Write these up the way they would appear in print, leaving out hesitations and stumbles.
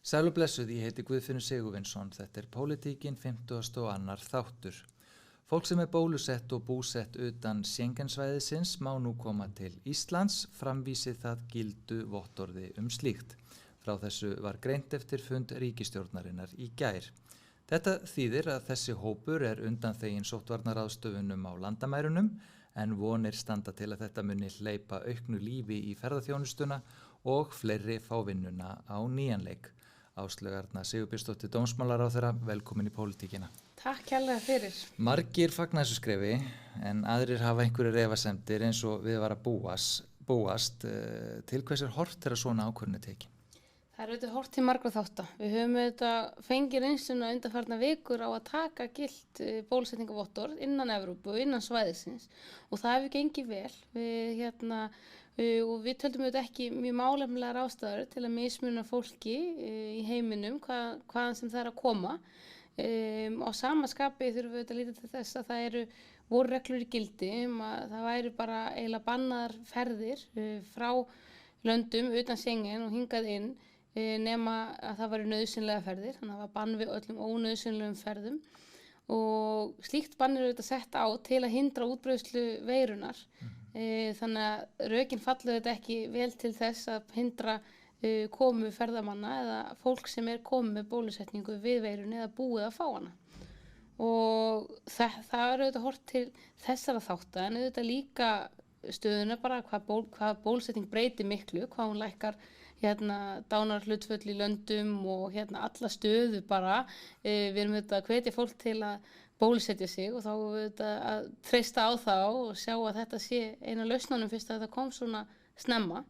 Sæl og blessuð, ég heiti Guðfinnur Sigurvinsson. Þetta Pólitíkin 52. þáttur. Fólk sem bólusett og búsett utan Schengensvæðisins má nú koma til Íslands, framvísi það gildu vottorði slíkt. Frá þessu var greint eftir fund ríkisstjórnarinnar í gær. Þetta þýðir að þessi hópur undanþeginn sóttvarnaráðstöfunum á landamærunum, en vonir standa til að þetta muni hleypa auknu lífi í ferðaþjónustuna og fleiri fá vinnuna á nýjan leik. Áslaug Arna Sigurbjörnsdóttir dómsmálaráðherra, velkomin í Pólitíkina. Takk kærlega fyrir. Margir fagna þessu skrefi, en aðrir hafa einhverjir efasemdir eins og við var að búast. Til hvers horft þegar svona ákvörðun tekin? Það auðvitað horft til margra þátta. Við höfum auðvitað fengið reynsluna undanfarna vikur á að taka gilt bólusetningarvottorð innan Evrópu og innan svæðisins og það hefur gengið vel. Og við töldum auðvitað ekki mjög málefnilegar ástæður til að mismuna fólki í heiminum hvaðan sem það að koma. Á sama skapi þurfum við auðvitað að líta til þess að það voru reglur í gildi að það væri bara eiginlega bannaðar ferðir frá löndum utan Schengen og hingað inn nema að það væri nauðsynlega ferðir, þannig að það var bann við öllum ónauðsynlegum ferðum og slíkt bann auðvitað sett á til að hindra útbreiðslu veirunar. Þannig að rökin fallu þetta ekki vel til þess að hindra komu ferðamanna eða fólk sem komið með bólusetningu við veirunni eða búið að fá hana. Og það auðvitað horft til þessara þátta en auðvitað líka stöðuna bara hvað bólusetning breytir miklu, hvað hún lækkar dánarhlutföll í löndum og alla stöðu bara. Við erum auðvitað að hvetja fólk til að bólusetja sig og þá auðvitað að treysta á þá og sjá að þetta sé eina lausnunum fyrst að þetta kom svona snemma.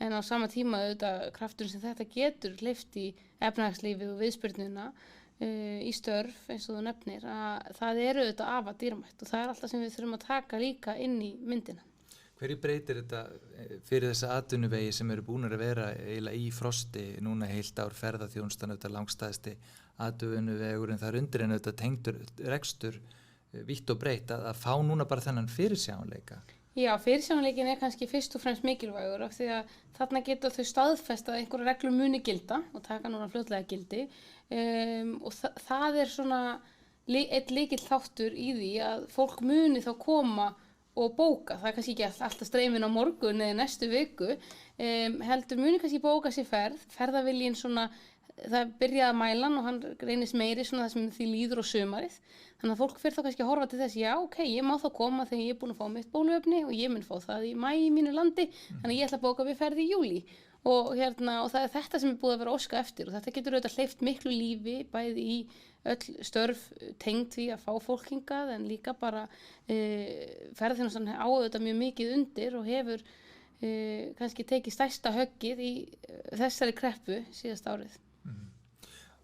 En á sama tíma auðvitað krafturinn sem þetta getur hleypt í efnahagslífið og viðspyrnuna í störf eins og þú nefnir að það auðvitað afar dýrmætt og það alltaf sem við þurfum að taka líka inn í myndina. Hverju breytir þetta fyrir þessa atvinnuvegi sem búnir að vera eiginlega í frosti núna heilt ár ferðaþjónustan auðvitað langstæðasti atvinnuvegur en það undir en auðvitað tengdur rekstur vítt og breytt að fá núna bara þennan fyrirsjáanleika? Já, fyrirsjáanleikin kannski fyrst og fremst mikilvægur af því að þarna geta þau staðfest að einhverja reglur muni gilda og taka núna fljótlega gildi og það svona einn lykill þáttur í því að fólk muni þá koma og bóka, það kannski ekki alltaf streymin á morgun eða næstu viku, heldur muni kannski bóka sér ferðaviljinn það byrjaði að mælan og hann reynist meiri það sem því líður á sumarið, þannig að fólk fyrir þá kannski að horfa til þess, já ok, ég má þá koma þegar ég búin að fá mitt bóluefni og ég mun fá það í maí í mínu landi, þannig að ég ætla að bóka við ferð í júlí og það þetta sem búið að vera óska eftir og þetta getur auðvitað hleypt miklu lífi bæði í öll störf tengd því að fá fólk hingað en líka bara ferðaþjónustan á auðvitað mjög mikið undir og hefur kannski tekið stærsta höggið í þessari kreppu síðasta árið.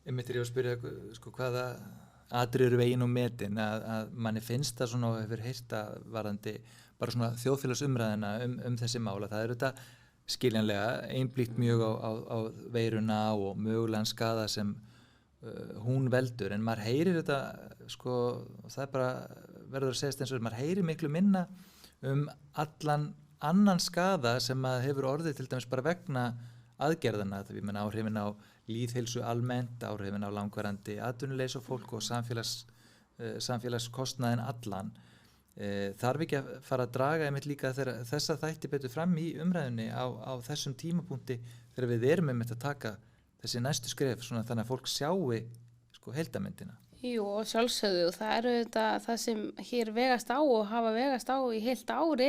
Ég myndi að spyrja hvaða atriði veginn og metin að manni finnst það svona og hefur heyrt að varðandi bara svona þjóðfélagsumræðina þessi mála. Það þetta skiljanlega einblíkt mjög á veiruna og mögulegan skaða sem hún veldur en maður heyrir þetta það bara verður að segja eins og maður heyrir miklu minna allan annan skaða sem að hefur orðið til dæmis bara vegna aðgerðana það við menna áhrifin á lýðheilsu almennt, áhrifin á langvarandi atvinnuleysi og fólk og samfélagskostnaðinn allan þarf ekki að fara að draga einmitt líka þessa þætti betur fram í umræðunni á þessum tímapunkti þegar við erum einmitt að taka þessi næstu skref þannig að fólk sjáu heildarmyndina. Jú, og sjálfsögðu og það auðvitað það sem hér vegast á og hafa vegast á í heilt ár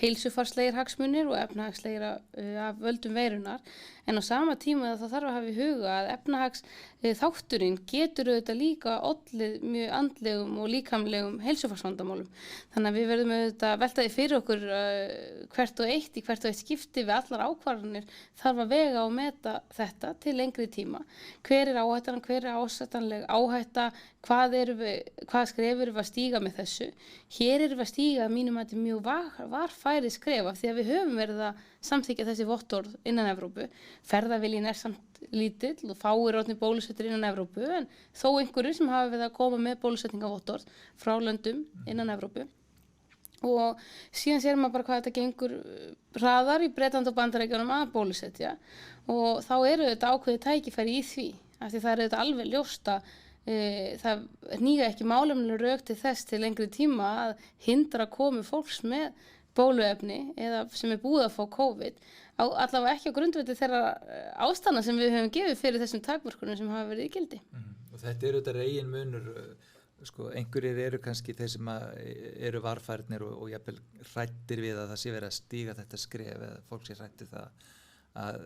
heilsufarslegir hagsmunir og efnahagslegir af völdum veirunar en á sama tíma það þarf að hafa í huga að efnahags þátturinn getur auðvitað líka ollið mjög andlegum og líkamlegum heilsufarsvandamálum. Þannig að við verðum auðvitað veltaði fyrir okkur hvert og eitt skipti við allar ákvarðanir þarf að vega og meta þetta til lengri tíma. Hver áhættan, hver ásættanleg áhætta, hvað skref erum við að stíga með þessu. Hér erum við að stíga mínum að þetta mjög varfæri skref af því að við höfum verið að samþykkja þessi vottorð innan Evrópu. Ferðaviljinn samt lítill og fáir orðnir bólusettir innan Evrópu en þó einhverjir sem hafa verið að koma með bólusetningarvottorð frá löndum innan Evrópu. og síðan sér maður bara hvað þetta gengur hraðar í Bretland og Bandaríkjunum að bólusetja og þá eru þetta ákveðið tækifæri í því af því það er þetta alveg ljóst að það hníga ekki málefnileg rök til þess til lengri tíma að hindra komu fólks með bóluefni eða sem búið að fá COVID allavega ekki á grundvelli þeirra ástæðna sem við höfum gefið fyrir þessum takmörkunum sem hafa verið í gildi. Og þetta eru þetta eigin munur sko, einhverjir eru kannski þeir sem eru varfærnir og jafnvel hrættir við að það sé verið að stíga þetta skref eða fólk sé hrættir það að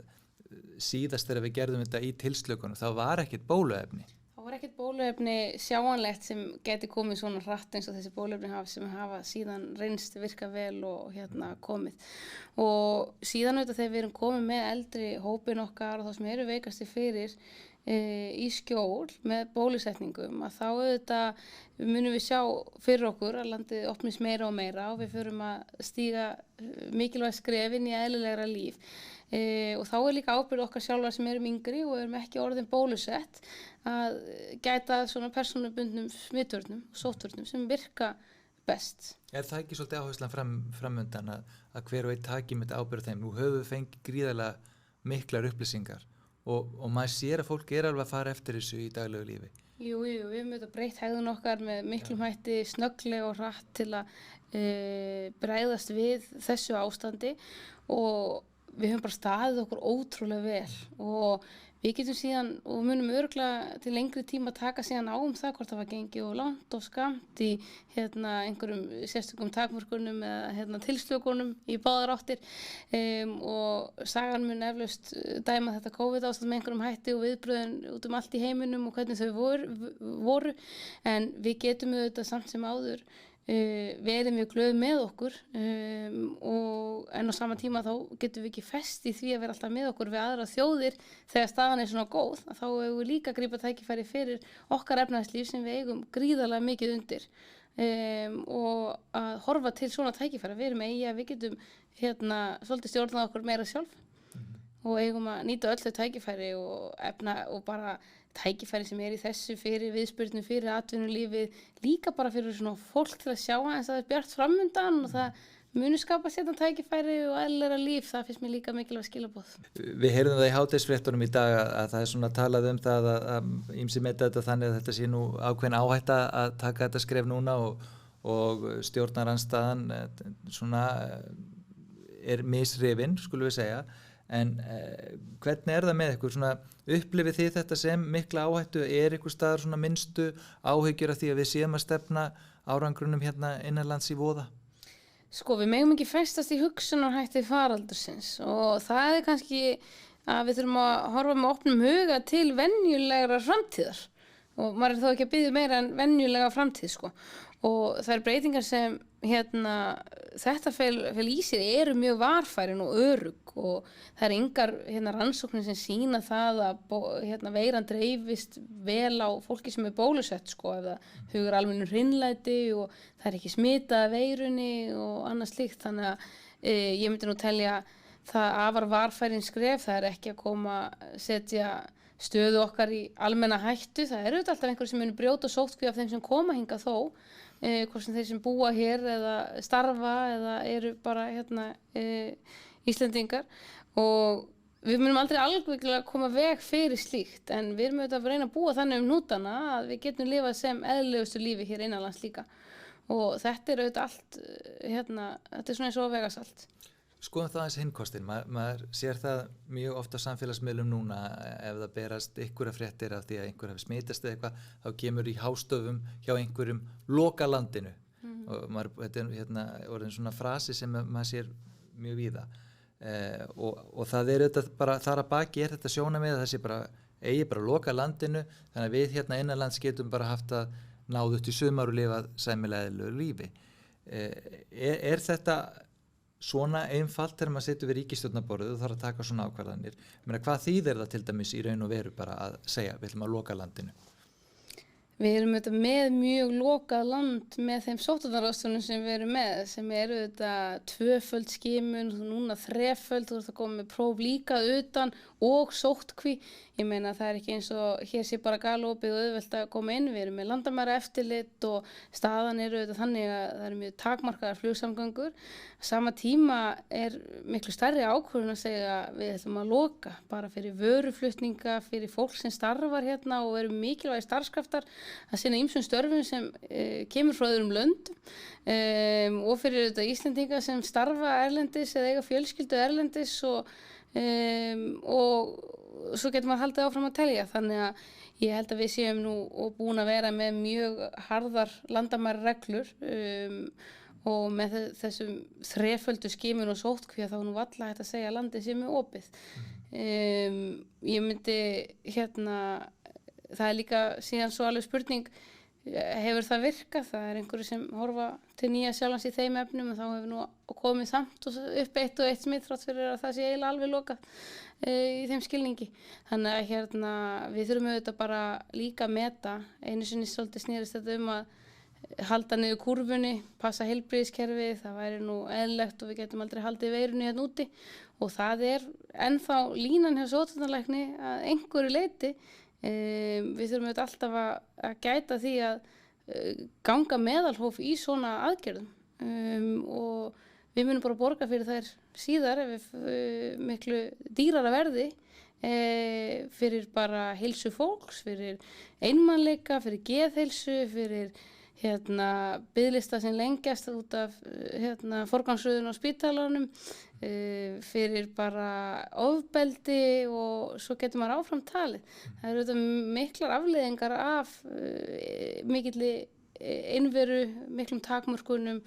síðast þegar við gerðum þetta í tilslökunum þá var ekkert bóluefni. Það var ekkert bóluefni sjáanlegt sem geti komið svona hratt eins og þessi bóluefni sem hafa síðan reynst virka vel og komið. Og síðan auðvitað þegar við erum komið með eldri hópin okkar og þá sem eru veikasti fyrir í skjól með bólusetningum að þá auðvitað munum við sjá fyrir okkur að landið opnist meira og meira og við förum að stíga mikilvæg skref inn í eðlilegra líf og þá er líka ábyrgð okkar sjálfar sem erum yngri og erum ekki orðin bólusett að gæta svona persónubundnum smitvörnum og sóttvörnum sem virka best. Er það ekki svolítið áherslan framöndan að hver og einn taki með ábyrgð þeim? Nú höfum við fengið gríðarlega miklar upplýsingar og maður sér að fólk alveg að fara eftir þessu í daglegu lífi. Jú, við höfum auðvitað breytt hegðun okkar með miklum hætti snögglega og hratt til að bregðast við þessu ástandi og við höfum bara staðið okkur ótrúlega vel og við getum síðan og munum örugglega til lengri tíma taka síðan á það hvort það var gengið og langt og skamt í einhverjum sérstökum takmörkunum eða tilslökunum í báðar áttir og sagan mun eflaust dæma þetta COVID-ástand með einhverjum hætti og viðbröðin út allt í heiminum og hvernig þau voru en við getum auðvitað samt sem áður verið mjög glöð með okkur en á sama tíma þá getum við ekki fest í því að vera alltaf með okkur við aðra þjóðir þegar staðan er svona góð þá hefur við líka að grípa tækifæri fyrir okkar efnahagslíf sem við eigum gríðarlega mikið undir og að horfa til svona tækifæri við erum eigi að við getum svolítið stjórnað okkur meira sjálf og eigum að nýta öll þau tækifæri og efna og bara tækifæri sem í þessu fyrir viðspyrnu, fyrir atvinnulífið, líka bara fyrir svona fólk til að sjá aðeins að það bjart framundan og það muni skapa sér tækifæri og eðlilegra líf, það finnst mér líka mikilvæg skilaboð. Við heyrðum það í hádegisfréttunum í dag að það er svona talað það að ýmsir meta þetta þannig að þetta sé nú ákveðin áhætta að taka þetta skref núna og stjórnarandstaðan svona er misrifin, skulum við segja. En hvernig er það með ykkur? Svona, upplifið þið þetta sem mikla áhættu? Er ykkur staðar svona minnstu áhyggjur af því að við séum að stefna árangrunum innanlands í voða? Sko, við megum ekki festast í hugsunarhætti faraldursins og það er kannski að við þurfum að horfa með opnum huga til venjulegra framtíðar og maður er þó ekki að biðja meira en venjulega framtíð, sko. Og það er breytingar sem þetta fel í sér eru mjög varfærin og örugg og það er engar rannsóknir sem sýna það að veiran dreifist vel á fólki sem er bólusett sko, ef það hugur almennu hreinlæti og það er ekki smitað af veirunni og annað slíkt þannig að ég myndi nú telja það afar varfærin skref, það er ekki að koma setja stöðu okkar í almenna hættu, það eru alltaf einhverjum sem munu brjóta sóttkví af þeim sem koma hingað þó hvort sem þeir sem búa hér eða starfa eða eru bara Íslendingar og við munum aldrei alveg koma veg fyrir slíkt en við erum auðvitað að reyna að búa þannig hnútana að við getum lifað sem eðlilegustu lífi hér innanlands líka og þetta er auðvitað allt þetta er svona eins og að vega salt. Skoðum það aðeins hinnkostin, maður sér það mjög ofta á samfélagsmiðlum núna ef það berast einhverja fréttir af því að einhver hafi smitast eða eitthvað, þá kemur í hástöfum hjá einhverjum loka landinu og þetta er orðin svona frasi sem maður sér mjög víða og það er þetta bara, þar að baki er þetta sjónarmið að það sé bara, eigi bara loka landinu þannig að við innanlands getum bara haft að náðu út í sumar og lifað sæmilega eðlilegu lífi. Er þetta svona einfalt þegar maður situr við ríkisstjórnarborðið og þarf að taka svona ákvarðanir. Hvað þýðir það til dæmis í raun og veru bara að segja við ætlum að loka landinu? Við erum auðvitað með mjög lokað land með þeim sóttvarnaráðstöfunum sem við erum með, sem eru auðvitað 2-föld skimun, núna 3-föld, þú ert að koma með próf líka utan og sóttkví. Ég meina það ekki eins og hér sé bara galopið og auðvelt að koma inn. Við erum með landamæraeftirlit og staðan eru auðvitað þannig að það eru mjög takmarkaðar flugsamgöngur. Á sama tíma er miklu stærri ákvörðun að segja að við ætlum að loka bara fyrir vöruflutninga, fyrir fólk sem starfar hérna og eru mikilvægir starfskraftar að sinna ýmsum störfum sem kemur frá öðrum löndum og fyrir þetta Íslendinga sem starfa erlendis eða eiga fjölskyldu erlendis og svo getur maður haldið áfram að telja. Þannig að ég held að við séum nú og búin að vera með mjög harðar landamærareglur og með þessum 3-földu skimun og sóttkví þá nú varla hægt að segja að landið sé með opið. Ég myndi það líka síðan svo alveg spurning, hefur það virkað? Það einhverju sem horfa til nýja sjálfans í þeim efnum og þá hefur nú komið samt upp eitt og eitt smitt þrátt fyrir að það sé eiginlega alveg lokað í þeim skilningi. Þannig að við þurfum auðvitað bara líka að meta, einu sinni svolítið snerist þetta að halda niður kúrfunni, passa heilbrigðiskerfið, það væri nú eðlilegt og við getum aldrei haldið veirunni hérna úti og það ennþá línan hjá sóttvarnalækni að einhverju leyti. Við þurfum auðvitað alltaf að gæta því að ganga meðalhóf í svona aðgerðum og við munum bara borga fyrir þær síðar ef við miklu dýrara verði fyrir bara heilsu fólks, fyrir einmanleika, fyrir geðheilsu, fyrir biðlista sem lengjast út af forgangsröðun á spítalanum, fyrir bara ofbeldi og svo getur maður áfram talið. Það eru auðvitað miklar afleiðingar af mikilli innveru, miklum takmörkunum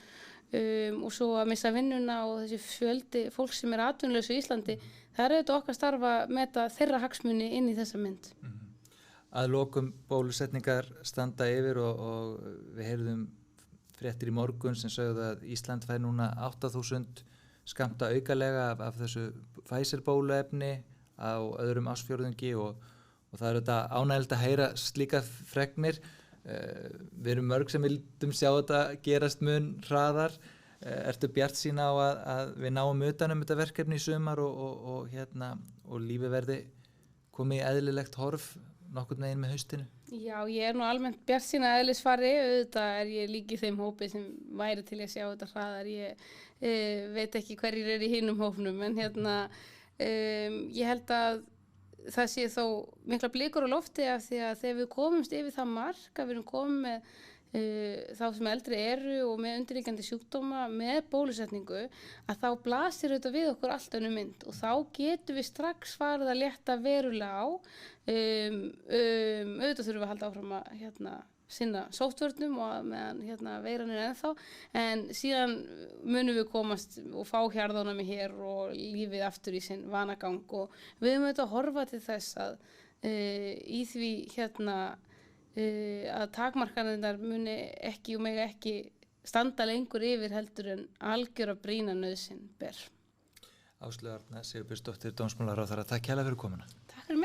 og svo að missa vinnuna og þessi fjöldi fólk sem atvinnulaus í Íslandi. Það er auðvitað okkar starf að meta þeirra hagsmuni inn í þessa mynd. Að lokum bólusetningar standa yfir og við heyrðum fréttir í morgun sem sögðu að Ísland fær núna 8.000 skammta aukalega af þessu Pfizer bóluefni á öðrum ársfjórðungi og það er þetta ánægilegt að heyra slíka fregnir. Við erum mörg sem vildum sjá þetta gerast mun hraðar. Ertu bjartsýn á að við náum utan þetta verkefni í sumar og lífið verði komið í eðlilegt horf nokkurn veginn með haustinu? Já, ég nú almennt bjartsýn að eðlisfari, auðvitað ég líka í þeim hópi sem væri til að sjá þetta hraðar. Ég veit ekki hverjir í hinum hópnum, en ég held að það sé þó mikla blikur á lofti af því að þegar við komumst yfir það mark að við erum komið með þá sem eldri eru og með undirliggjandi sjúkdóma með bólusetningu að þá blasir auðvitað við okkur allt önnur mynd og þá getum við strax farið að létta verulega á. Auðvitað þurfum við að halda áfram að sinna sóttvörnum og meðan veiran ennþá, en síðan munum við komast og fá hjarðónami hér og lífið aftur í sinn vanagang og við höfum auðvitað að horfa til þess að í því að takmarkanirnar muni ekki og mega ekki standa lengur yfir heldur en algjör að brýna nauðsyn ber. Áslaug Arna Sigurbjörnsdóttir, dómsmálaráðherra, takk kærlega fyrir komuna. Takk fyrir mig.